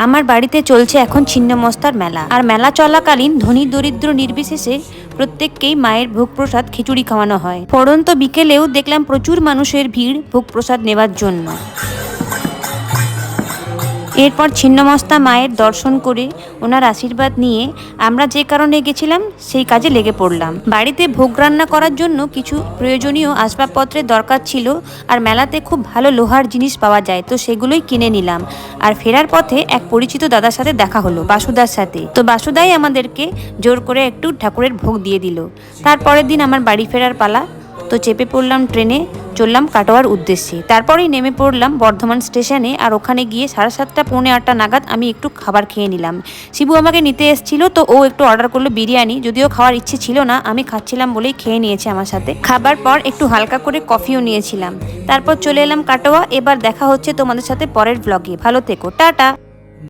আমার বাড়িতে চলছে এখন ছিন্নমস্তার মেলা। আর মেলা চলাকালীন ধনী দরিদ্র নির্বিশেষে প্রত্যেককেই মায়ের ভোগ প্রসাদ খিচুড়ি খাওয়ানো হয়। পড়ন্ত বিকেলেও দেখলাম প্রচুর মানুষের ভিড় ভোগ প্রসাদ নেবার জন্য। এরপর ছিন্নমস্তা মায়ের দর্শন করে ওনার আশীর্বাদ নিয়ে আমরা যে কারণে গেছিলাম সেই কাজে লেগে পড়লাম। বাড়িতে ভোগ রান্না করার জন্য কিছু প্রয়োজনীয় আসবাবপত্রের দরকার ছিল, আর মেলাতে খুব ভালো লোহার জিনিস পাওয়া যায়, তো সেগুলোই কিনে নিলাম। আর ফেরার পথে এক পরিচিত দাদার সাথে দেখা হলো, বাসুদার সাথে। তো বাসুদাই আমাদেরকে জোর করে একটু ঠাকুরের ভোগ দিয়ে দিল। তারপরের দিন আমার বাড়ি ফেরার পালা। তো চেপে পড়লাম ট্রেনে, চললাম কাটোয়ার উদ্দেশ্যে। তারপরেই নেমে পড়লাম বর্ধমান স্টেশনে। আর ওখানে গিয়ে 7:30 পৌনে 8টা নাগাদ আমি একটু খাবার খেয়ে নিলাম। শিবু আমাকে নিতে এসেছিল, তো ও একটু অর্ডার করলো বিরিয়ানি। যদিও খাওয়ার ইচ্ছে ছিল না, আমি খাচ্ছিলাম বলেই খেয়ে নিয়েছে আমার সাথে। খাবার পর একটু হালকা করে কফিও নিয়েছিলাম। তারপর চলে এলাম কাটোয়া। এবার দেখা হচ্ছে তোমাদের সাথে পরের ব্লগে। ভালো থেকো, টাটা।